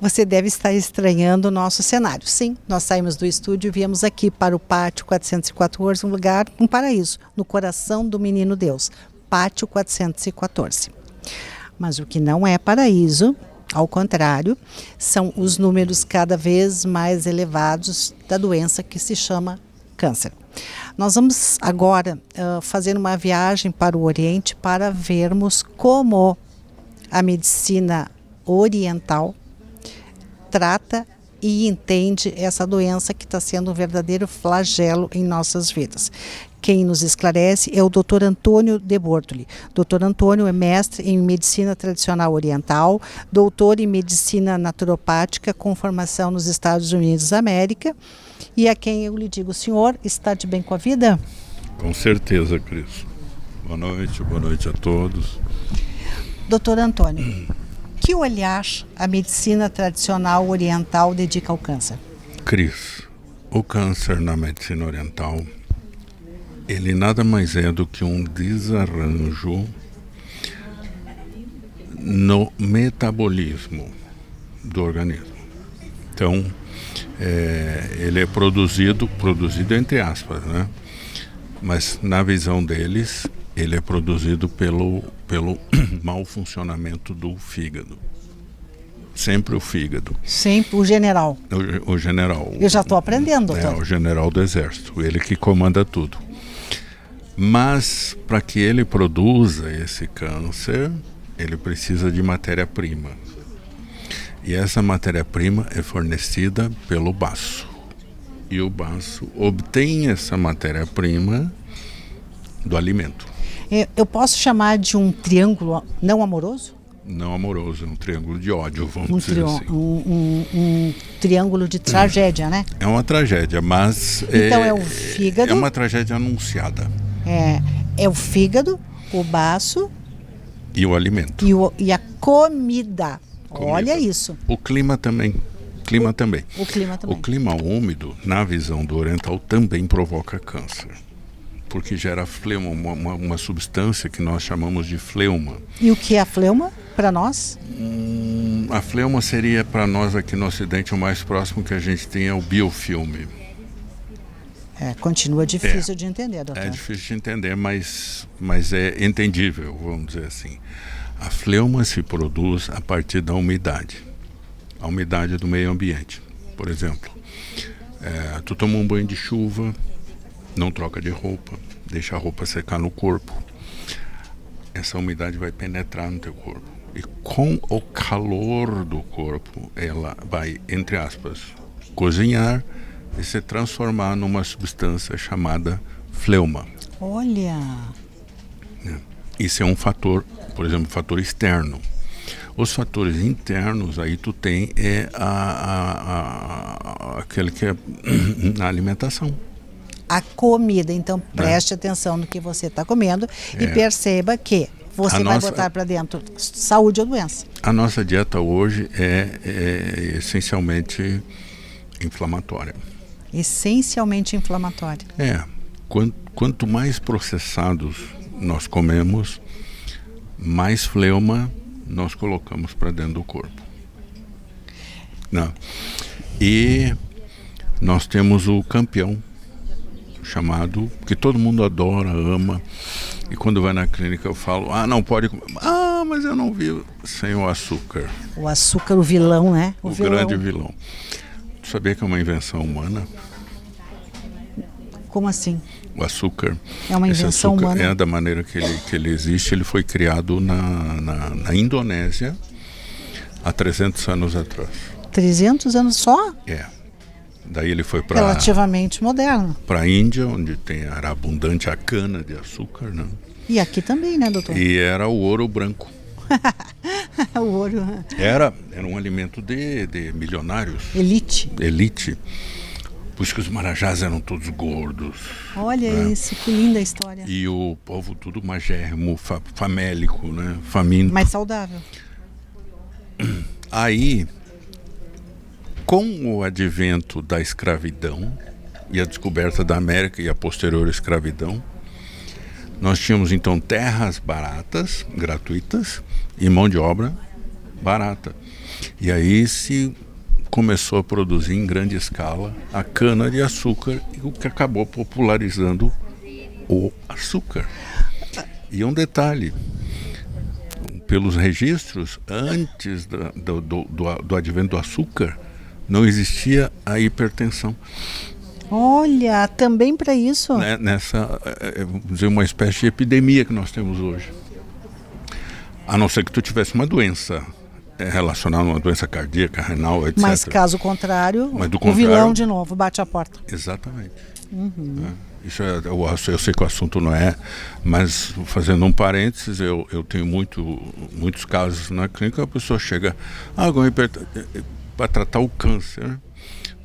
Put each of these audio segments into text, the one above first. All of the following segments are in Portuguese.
Você deve estar estranhando o nosso cenário. Sim, nós saímos do estúdio e viemos aqui para o Pátio 414, um lugar, um paraíso, no coração do Menino Deus. Pátio 414. Mas o que não é paraíso, ao contrário, são os números cada vez mais elevados da doença que se chama câncer. Nós vamos agora fazer uma viagem para o Oriente para vermos como a medicina oriental trata e entende essa doença que está sendo um verdadeiro flagelo em nossas vidas. Quem nos esclarece é o Dr. Antônio de Bortoli. Dr. Antônio é mestre em medicina tradicional oriental, doutor em medicina naturopática com formação nos Estados Unidos da América, e a quem eu lhe digo, senhor, está de bem com a vida? Com certeza, Cris. Boa noite a todos. Dr. Antônio, que olhar a medicina tradicional oriental dedica ao câncer? Cris, o câncer na medicina oriental, ele nada mais é do que um desarranjo no metabolismo do organismo. Então, ele é produzido entre aspas, né? Mas na visão deles, ele é produzido pelo mau funcionamento do fígado. Sempre o fígado. Sempre o general. O general. Eu já estou aprendendo, doutor. O general do exército, ele que comanda tudo. Mas para que ele produza esse câncer, ele precisa de matéria-prima. E essa matéria-prima é fornecida pelo baço. E o baço obtém essa matéria-prima do alimento. Eu posso chamar de um triângulo não amoroso? Não amoroso, um triângulo de ódio, vamos dizer assim. Um triângulo de tragédia, né? É uma tragédia, mas... Então é o fígado... É uma tragédia anunciada. É o fígado, o baço... E o alimento. E a comida. Olha isso. O clima também. O clima também. O clima úmido, na visão do oriental, também provoca câncer. Porque gera fleuma, uma substância que nós chamamos de fleuma. E o que é a fleuma para nós? A fleuma seria para nós aqui no Ocidente o mais próximo que a gente tem é o biofilme. Continua difícil de entender, doutor. É difícil de entender, mas é entendível, vamos dizer assim. A fleuma se produz a partir da umidade. A umidade do meio ambiente. Por exemplo, tu toma um banho de chuva, não troca de roupa, deixa a roupa secar no corpo. Essa umidade vai penetrar no teu corpo. E com o calor do corpo, ela vai, entre aspas, cozinhar e se transformar numa substância chamada fleuma. Olha! Isso é um fator, por exemplo, fator externo. Os fatores internos, aí tu tem aquele que é a alimentação. A comida, então preste atenção no que você está comendo e perceba que você vai botar para dentro saúde ou doença. A nossa dieta hoje é essencialmente inflamatória. Essencialmente inflamatória. Quanto mais processados nós comemos, mais fleuma nós colocamos para dentro do corpo. E nós temos o campeão, chamado, que todo mundo adora, ama, e quando vai na clínica eu falo, não pode comer, mas eu não vivo sem o açúcar. O açúcar, o vilão, né? O grande vilão. Tu sabia que é uma invenção humana? Como assim? O açúcar. É uma invenção humana? Da maneira que ele existe, ele foi criado na Indonésia há 300 anos atrás. 300 anos só? Daí ele foi para... Relativamente moderno. Para a Índia, onde era abundante a cana de açúcar, né? E aqui também, né, doutor? E era o ouro branco. O ouro... Era um alimento de milionários. Elite. Por isso que os marajás eram todos gordos. Olha isso, que linda a história. E o povo tudo magérrimo, famélico, né? Faminto. Mais saudável. Aí, com o advento da escravidão e a descoberta da América e a posterior escravidão, nós tínhamos então terras baratas, gratuitas, e mão de obra barata. E aí se começou a produzir em grande escala a cana-de-açúcar, o que acabou popularizando o açúcar. E um detalhe, pelos registros, antes do advento do açúcar, não existia a hipertensão. Olha, também para isso? Nessa, vamos dizer, uma espécie de epidemia que nós temos hoje. A não ser que tu tivesse uma doença relacionada a uma doença cardíaca, renal, etc. Mas caso contrário, Mas, do o vilão de novo bate a porta. Exatamente. Isso eu sei que o assunto não é, mas fazendo um parênteses, eu tenho muitos casos na clínica, a pessoa chega para tratar o câncer.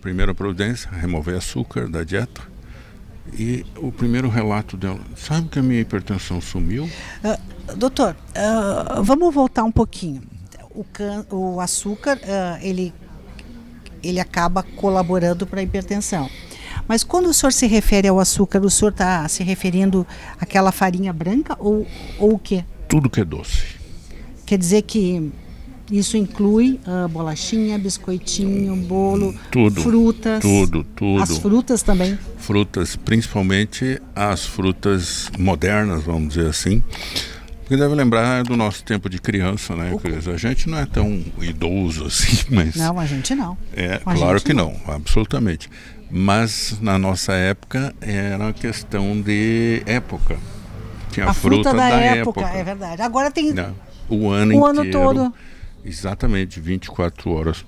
Primeira providência, remover açúcar da dieta. E o primeiro relato dela, sabe que a minha hipertensão sumiu? Doutor, vamos voltar um pouquinho. O açúcar, ele acaba colaborando para a hipertensão. Mas quando o senhor se refere ao açúcar, o senhor está se referindo àquela farinha branca ou o quê? Tudo que é doce. Quer dizer que isso inclui bolachinha, biscoitinho, bolo, frutas? Tudo. As frutas também? Frutas, principalmente as frutas modernas, vamos dizer assim. Porque deve lembrar do nosso tempo de criança, né? A gente não é tão idoso assim, mas... Não, a gente não. Claro que não, absolutamente. Mas na nossa época era questão de época. Tinha a fruta da época. É verdade. Agora tem o ano inteiro. Todo. Exatamente, 24 horas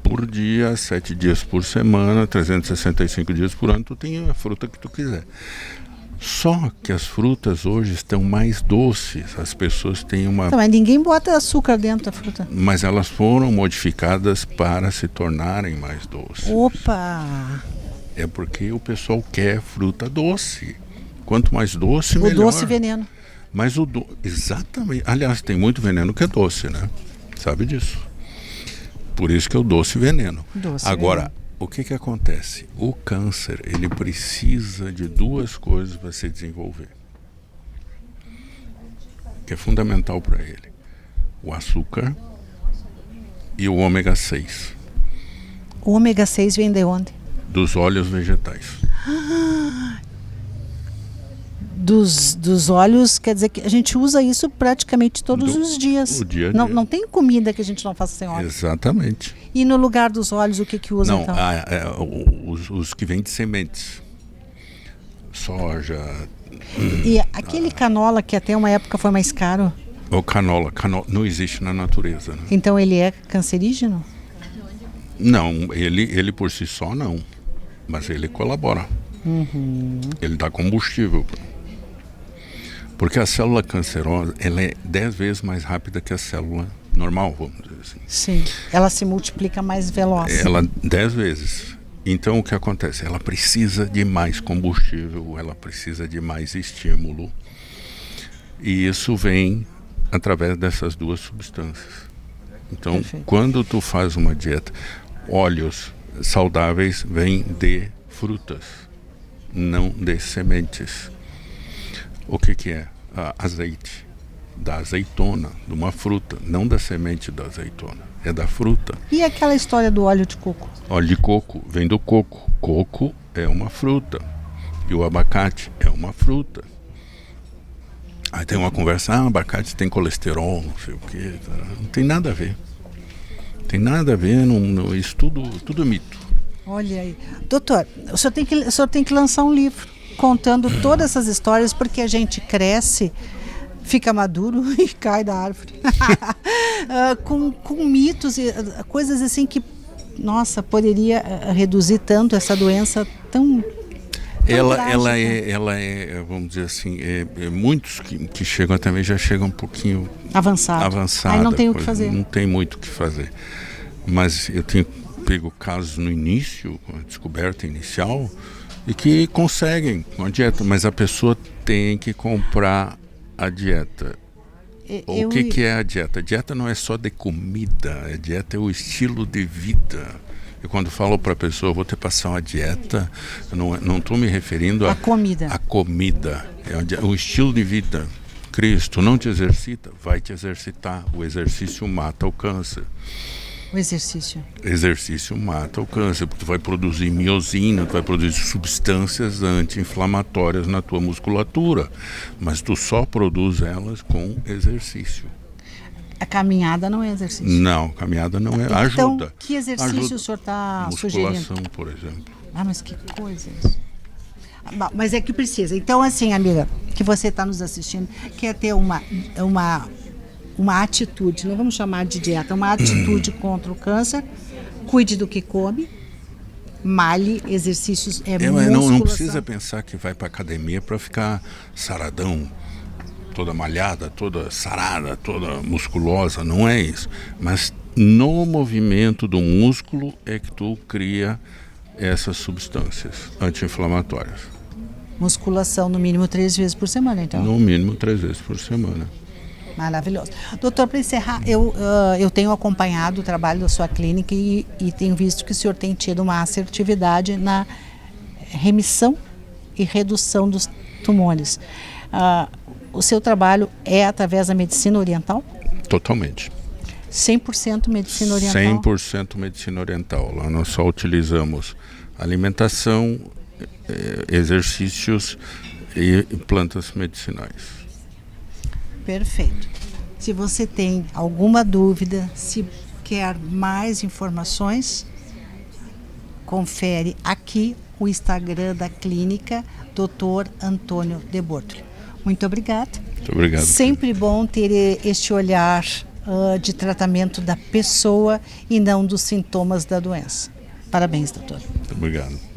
por dia, 7 dias por semana, 365 dias por ano, tu tem a fruta que tu quiser. Só que as frutas hoje estão mais doces, as pessoas têm uma... Mas ninguém bota açúcar dentro da fruta. Mas elas foram modificadas para se tornarem mais doces. Opa! É porque o pessoal quer fruta doce. Quanto mais doce, melhor. O doce veneno. Mas exatamente. Aliás, tem muito veneno que é doce, né? Sabe disso. Por isso que é o doce veneno. Agora, o que acontece? O câncer, ele precisa de duas coisas para se desenvolver. Que é fundamental para ele. O açúcar e o ômega 6. O ômega 6 vem de onde? Dos óleos vegetais. Dos óleos, quer dizer que a gente usa isso praticamente todos os dias. O dia a dia. Não tem comida que a gente não faça sem óleo. Exatamente. E no lugar dos óleos, o que usa então? Os que vêm de sementes. Soja. E aquele canola que até uma época foi mais caro? O canola não existe na natureza. Né? Então ele é cancerígeno? Não, ele por si só não. Mas ele colabora. Ele dá combustível. Porque a célula cancerosa, ela é 10 vezes mais rápida que a célula normal, vamos dizer assim. Sim, ela se multiplica mais veloz. Ela 10 vezes. Então o que acontece? Ela precisa de mais combustível, ela precisa de mais estímulo. E isso vem através dessas duas substâncias. Então, Perfeito. Quando tu faz uma dieta, óleos saudáveis vêm de frutas, não de sementes. O que é? Azeite. Da azeitona, de uma fruta, não da semente da azeitona, é da fruta. E aquela história do óleo de coco? Óleo de coco vem do coco. Coco é uma fruta. E o abacate é uma fruta. Aí tem uma conversa, abacate tem colesterol, não sei o quê. Não tem nada a ver. Tem nada a ver, isso tudo é mito. Olha aí. Doutor, o senhor tem que lançar um livro contando todas essas histórias, porque a gente cresce, fica maduro e cai da árvore. com mitos e coisas assim que, nossa, poderia reduzir tanto essa doença tão ela é, vamos dizer assim, muitos que chegam também já chegam um pouquinho avançada. Aí não tem o que fazer. Não tem muito o que fazer. Mas eu tenho pego casos no início, com a descoberta inicial, e que conseguem com a dieta, mas a pessoa tem que comprar a dieta. O que é a dieta? A dieta não é só de comida, a dieta é o estilo de vida. Eu quando falo para a pessoa, vou te passar uma dieta, eu não estou me referindo a comida. A comida, é o estilo de vida. Cristo, não te exercita, vai te exercitar. O exercício mata o câncer. O exercício. Exercício mata o câncer, porque tu vai produzir miosina, tu vai produzir substâncias anti-inflamatórias na tua musculatura, mas tu só produz elas com exercício. A caminhada não é exercício? Não, caminhada não é. Então, Ajuda. que exercício Ajuda. o senhor está sugerindo? Musculação, por exemplo. Ah, mas que coisa isso. Bom, mas é que precisa. Então, assim, amiga, que você está nos assistindo, quer ter uma atitude, não vamos chamar de dieta, uma atitude contra o câncer, cuide do que come, malhe, exercícios, musculação. Não precisa pensar que vai para academia para ficar saradão, toda malhada, toda sarada, toda musculosa, não é isso. Mas no movimento do músculo é que tu cria essas substâncias anti-inflamatórias. Musculação no mínimo 3 vezes por semana, então? No mínimo 3 vezes por semana. Maravilhoso. Doutor, para encerrar, eu tenho acompanhado o trabalho da sua clínica e tenho visto que o senhor tem tido uma assertividade na remissão e redução dos tumores. O seu trabalho é através da medicina oriental? Totalmente. 100% medicina oriental? 100% medicina oriental. Lá nós só utilizamos alimentação, exercícios e plantas medicinais. Perfeito. Se você tem alguma dúvida, se quer mais informações, confere aqui o Instagram da clínica Dr. Antônio de Bortoli. Muito obrigada. Muito obrigado. Sempre bom ter este olhar de tratamento da pessoa e não dos sintomas da doença. Parabéns, doutor. Muito obrigado.